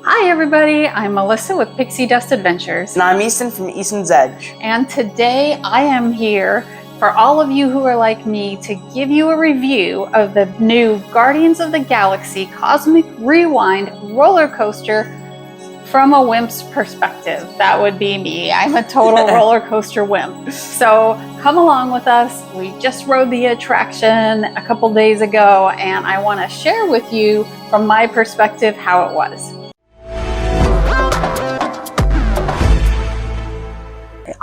Hi everybody, I'm Melissa with Pixie Dust Adventures. And I'm Easton from Easton's Edge. And today I am here for all of you who are like me to give you a review of the new Guardians of the Galaxy Cosmic Rewind roller coaster from a Wimp's perspective. That would be me. I'm a total roller coaster wimp. So come along with us. We just rode the attraction a couple days ago and I want to share with you from my perspective how it was.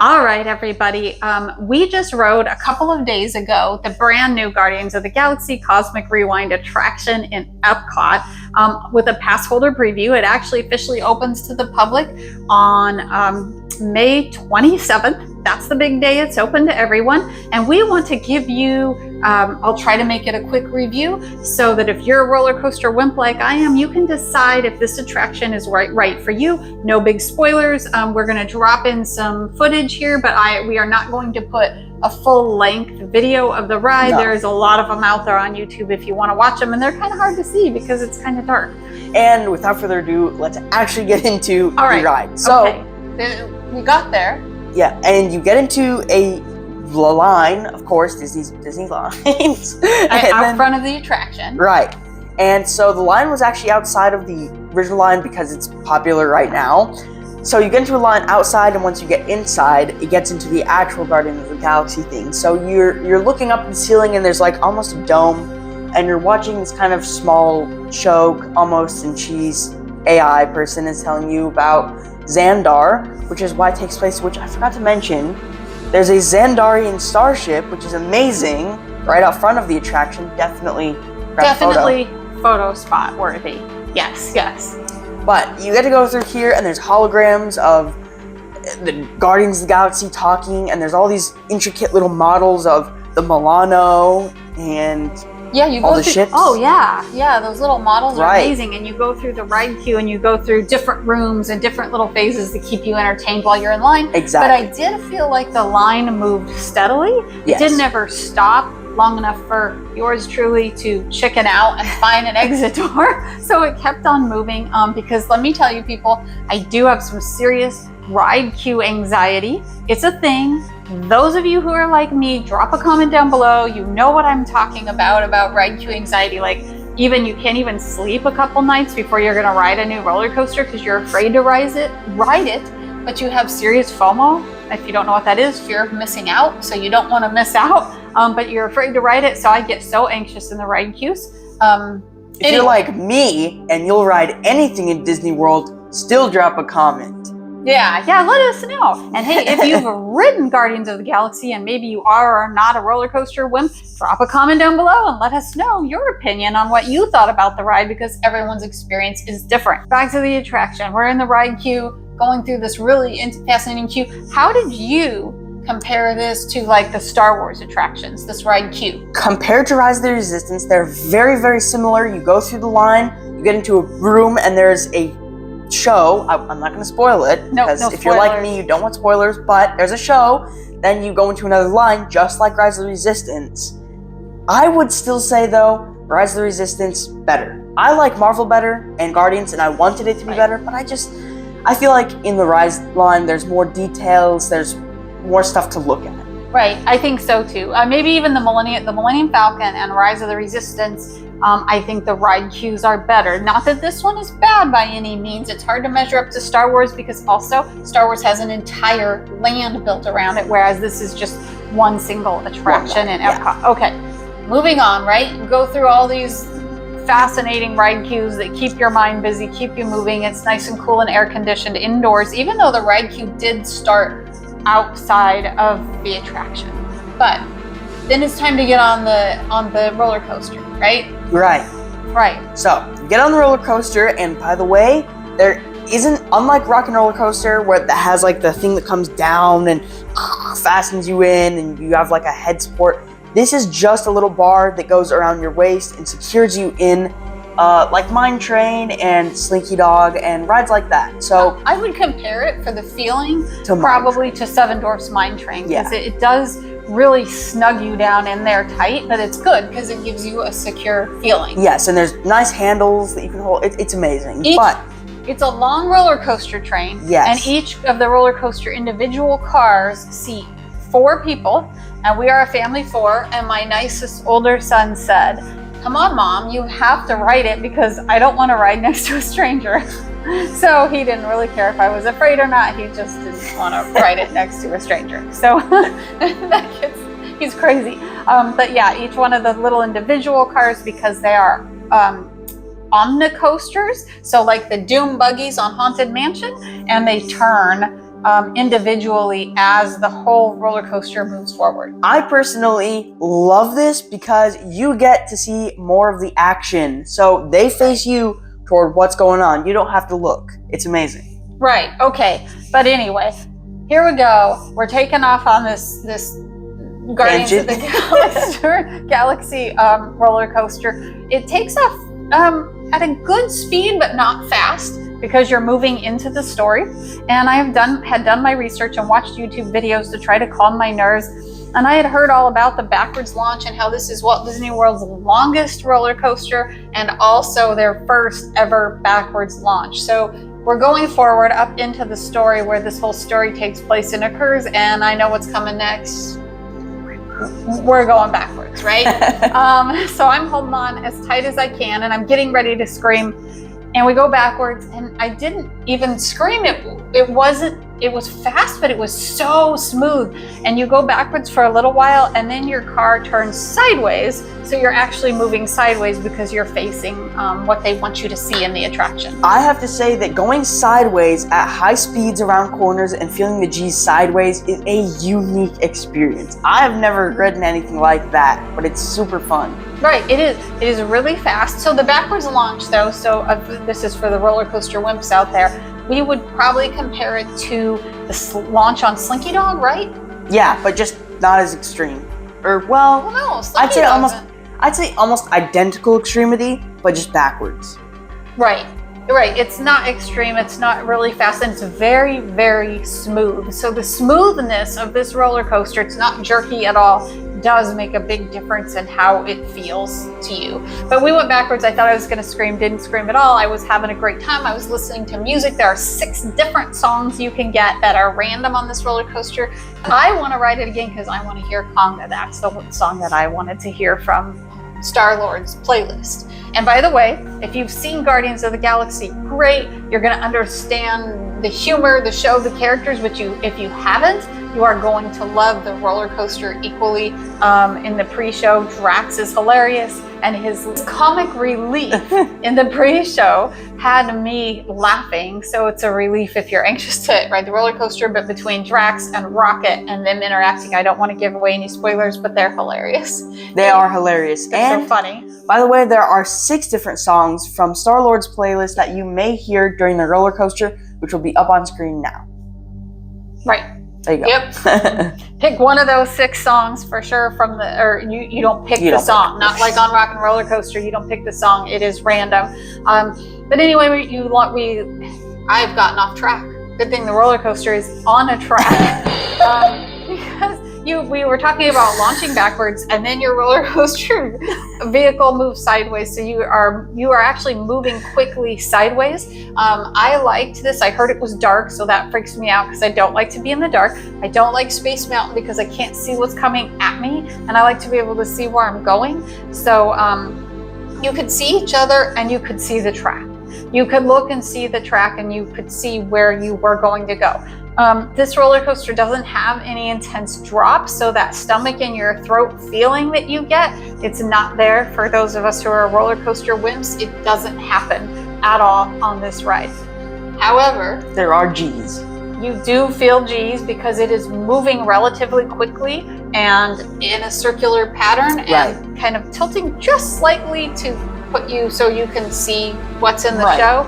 All right, everybody. We just rode a couple of days ago the brand new Guardians of the Galaxy Cosmic Rewind attraction in Epcot with a pass holder preview. It actually officially opens to the public on May 27th. That's the big day. It's open to everyone. And we want to give you, I'll try to make it a quick review so that if you're a roller coaster wimp like I am, you can decide if this attraction is right for you. No big spoilers. We're going to drop in some footage here, but we are not going to put a full length video of the ride. No. There's a lot of them out there on YouTube if you want to watch them, and they're kind of hard to see because it's kind of dark. And without further ado, let's actually get into the ride. So, okay. We got there. Yeah, and you get into a line, of course, Disney lines. Out front of the attraction. Right. And so the line was actually outside of the original line because it's popular right now. So you get into a line outside, and once you get inside, it gets into the actual Guardians of the Galaxy thing. So you're looking up at the ceiling, and there's like almost a dome, and you're watching this kind of small show, almost, and she's AI person is telling you about Xandar, which is why it takes place, which I forgot to mention. There's a Xandarian starship, which is amazing, right out front of the attraction. Definitely photo spot worthy. Yes. But you get to go through here, and there's holograms of the Guardians of the Galaxy talking, and there's all these intricate little models of the Milano and you all go the through ships. Oh yeah, those little models are amazing, and you go through the ride queue and you go through different rooms and different little phases to keep you entertained while you're in line. Exactly. But I did feel like the line moved steadily. It didn't ever stop long enough for yours truly to chicken out and find an exit door. So it kept on moving because let me tell you people, I do have some serious ride queue anxiety. It's a thing. Those of you who are like me, drop a comment down below. You know what I'm talking about ride queue anxiety. Like you can't even sleep a couple nights before you're gonna ride a new roller coaster because you're afraid to ride it, but you have serious FOMO. If you don't know what that is, fear of missing out. So you don't want to miss out, but you're afraid to ride it. So I get so anxious in the ride queues. If you're like me and you'll ride anything in Disney World, still drop a comment. Yeah, let us know. And hey, if you've ridden Guardians of the Galaxy and maybe you are or are not a roller coaster wimp, drop a comment down below and let us know your opinion on what you thought about the ride because everyone's experience is different. Back to the attraction. We're in the ride queue, going through this really fascinating queue. How did you compare this to like the Star Wars attractions, this ride queue? Compared to Rise of the Resistance, they're very, very similar. You go through the line, you get into a room, and there's a show. I'm not going to spoil it because if you're like me, you don't want spoilers, but there's a show. Then you go into another line, just like Rise of the Resistance. I would still say, though, Rise of the Resistance better. I like Marvel better and Guardians, and I wanted it to be better, but I feel like in the Rise line, there's more details, there's more stuff to look at. Right, I think so too. Maybe even the Millennium Falcon and Rise of the Resistance, I think the ride queues are better. Not that this one is bad by any means. It's hard to measure up to Star Wars because also Star Wars has an entire land built around it, whereas this is just one single attraction in Epcot. Okay, moving on, right? You go through all these fascinating ride queues that keep your mind busy, keep you moving. It's nice and cool and air conditioned indoors, even though the ride queue did start outside of the attraction. But then it's time to get on the roller coaster, right? Right. So you get on the roller coaster, and by the way, there isn't, unlike Rock and Roller Coaster where that has like the thing that comes down and fastens you in and you have like a head support, this is just a little bar that goes around your waist and secures you in like Mine Train and Slinky Dog and rides like that. So I would compare it for the feeling probably to Seven Dwarfs Mine Train, because it does really snug you down in there tight, but it's good because it gives you a secure feeling. Yes, and there's nice handles that you can hold. It's amazing. It's a long roller coaster train. Yes. And each of the roller coaster individual cars seat 4 people, and we are a family 4. And my nicest older son said, "Come on, Mom, you have to ride it because I don't want to ride next to a stranger." So he didn't really care if I was afraid or not. He just didn't want to ride it next to a stranger. So he's crazy. But yeah, each one of the little individual cars, because they are omnicoasters, so like the Doom buggies on Haunted Mansion, and they turn individually as the whole roller coaster moves forward. I personally love this because you get to see more of the action. So they face you toward what's going on. You don't have to look. It's amazing. Right. Okay. But anyway, here we go. We're taking off on this Guardians of the Galaxy roller coaster. It takes off at a good speed, but not fast, because you're moving into the story. And I had done my research and watched YouTube videos to try to calm my nerves. And I had heard all about the backwards launch and how this is Walt Disney World's longest roller coaster and also their first ever backwards launch. So we're going forward up into the story where this whole story takes place and occurs, and I know what's coming next. We're going backwards, right? So I'm holding on as tight as I can, and I'm getting ready to scream. And we go backwards, and I didn't even scream. It was fast, but it was so smooth. And you go backwards for a little while, and then your car turns sideways. So you're actually moving sideways because you're facing what they want you to see in the attraction. I have to say that going sideways at high speeds around corners and feeling the G's sideways is a unique experience. I have never ridden anything like that, but it's super fun. Right, it is. It is really fast. So the backwards launch, though, this is for the roller coaster wimps out there, we would probably compare it to the launch on Slinky Dog, right? Yeah, but just not as extreme. Or, well, no, I'd say almost identical extremity, but just backwards. Right. It's not extreme, it's not really fast, and it's very, very smooth. So the smoothness of this roller coaster, it's not jerky at all, does make a big difference in how it feels to you. But we went backwards. I thought I was going to scream, didn't scream at all. I was having a great time. I was listening to music. There are 6 different songs you can get that are random on this roller coaster. I want to ride it again because I want to hear Conga. That's the song that I wanted to hear from Star-Lord's playlist. And by the way, if you've seen Guardians of the Galaxy, great. You're going to understand the humor, the show, the characters, but if you haven't, you are going to love the roller coaster equally. In the pre-show, Drax is hilarious, and his comic relief in the pre-show had me laughing. So it's a relief if you're anxious to ride the roller coaster, but between Drax and Rocket and them interacting, I don't want to give away any spoilers, but they're hilarious. They are hilarious. They're so funny. By the way, there are 6 different songs from Star-Lord's playlist that you may hear during the roller coaster, which will be up on screen now. Right. There you go. Yep. Pick one of those 6 songs for sure or you don't pick the song. Not like on Rock and Roller Coaster, you don't pick the song. It is random. But anyway, I've gotten off track. Good thing the roller coaster is on a track. Because we were talking about launching backwards, and then your roller coaster vehicle moves sideways, so you are actually moving quickly sideways. I liked this. I heard it was dark, so that freaks me out because I don't like to be in the dark. I don't like Space Mountain because I can't see what's coming at me, and I like to be able to see where I'm going. So you could see each other and you could see the track. You could look and see the track, and you could see where you were going to go. This roller coaster doesn't have any intense drops, so that stomach in your throat feeling that you get, it's not there for those of us who are roller coaster wimps. It doesn't happen at all on this ride. However, there are G's. You do feel G's because it is moving relatively quickly and in a circular pattern, and kind of tilting just slightly to put you so you can see what's in the show.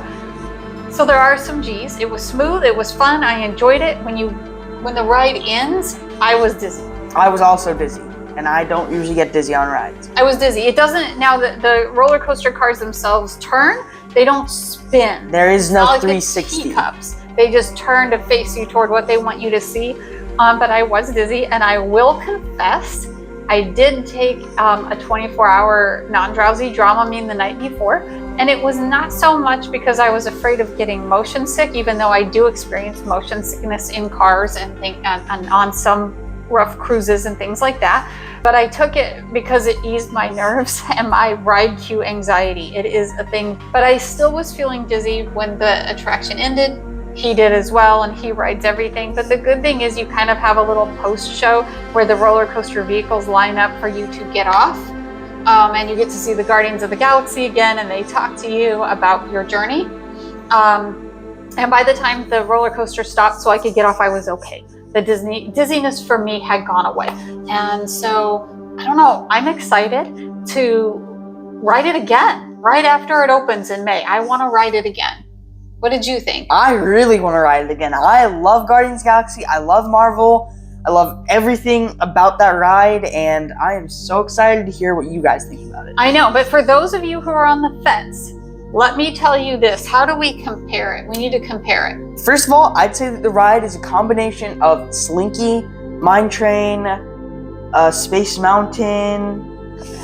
So there are some G's. It was smooth. It was fun. I enjoyed it. When the ride ends, I was dizzy. I was also dizzy, and I don't usually get dizzy on rides. I was dizzy. It doesn't, now the roller coaster cars themselves turn, they don't spin. There is no like 360. The teacups. They just turn to face you toward what they want you to see. But I was dizzy, and I will confess, I did take a 24-hour non-drowsy Dramamine the night before, and it was not so much because I was afraid of getting motion sick, even though I do experience motion sickness in cars and on some rough cruises and things like that. But I took it because it eased my nerves and my ride queue anxiety. It is a thing, but I still was feeling dizzy when the attraction ended. He did as well, and he rides everything. But the good thing is you kind of have a little post-show where the roller coaster vehicles line up for you to get off. And you get to see the Guardians of the Galaxy again, and they talk to you about your journey. And by the time the roller coaster stopped so I could get off, I was okay. The dizziness for me had gone away. And so, I don't know, I'm excited to ride it again right after it opens in May. I want to ride it again. What did you think? I really want to ride it again. I love Guardians of the Galaxy. I love Marvel. I love everything about that ride, and I am so excited to hear what you guys think about it. I know, but for those of you who are on the fence, let me tell you this. How do we compare it? We need to compare it. First of all, I'd say that the ride is a combination of Slinky, Mine Train, Space Mountain,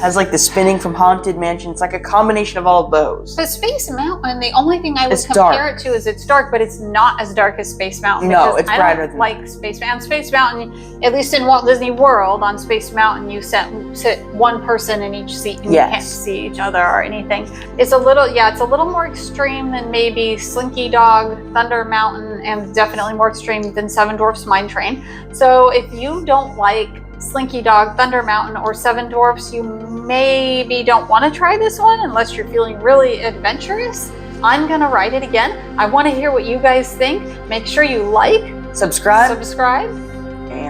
has like the spinning from Haunted Mansion. It's like a combination of all of those. But Space Mountain, the only thing I would compare it to is it's dark, but it's not as dark as Space Mountain. No, it's brighter than like Space Mountain. Space Mountain, at least in Walt Disney World, on Space Mountain, you sit one person in each seat and you can't see each other or anything. It's a little more extreme than maybe Slinky Dog, Thunder Mountain, and definitely more extreme than Seven Dwarfs Mine Train. So if you don't like Slinky Dog, Thunder Mountain, or Seven Dwarfs, you maybe don't want to try this one unless you're feeling really adventurous. I'm gonna ride it again. I want to hear what you guys think. Make sure you like, subscribe, and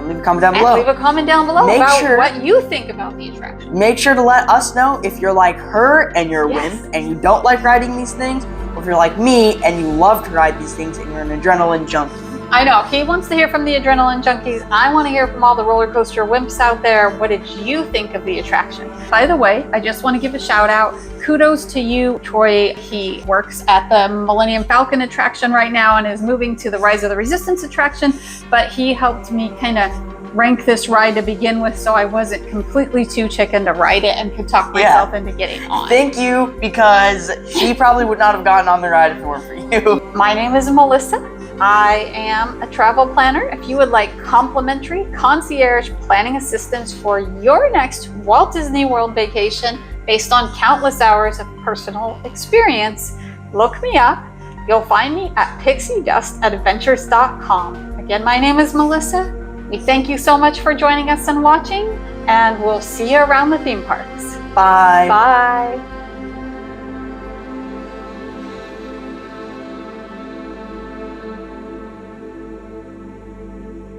leave a comment down below. Leave a comment down below about what you think about the attraction. Make sure to let us know if you're like her and you're a Wimp and you don't like riding these things, or if you're like me and you love to ride these things and you're an adrenaline junkie. I know, he wants to hear from the adrenaline junkies. I want to hear from all the roller coaster wimps out there. What did you think of the attraction? By the way, I just want to give a shout out. Kudos to you, Troy. He works at the Millennium Falcon attraction right now and is moving to the Rise of the Resistance attraction, but he helped me kind of rank this ride to begin with, so I wasn't completely too chicken to ride it and could talk myself into getting on. Thank you, because she probably would not have gotten on the ride if it weren't for you. My name is Melissa. I am a travel planner. If you would like complimentary concierge planning assistance for your next Walt Disney World vacation based on countless hours of personal experience, look me up. You'll find me at pixiedustadventures.com. Again, my name is Melissa. We thank you so much for joining us and watching, and we'll see you around the theme parks. Bye. Bye.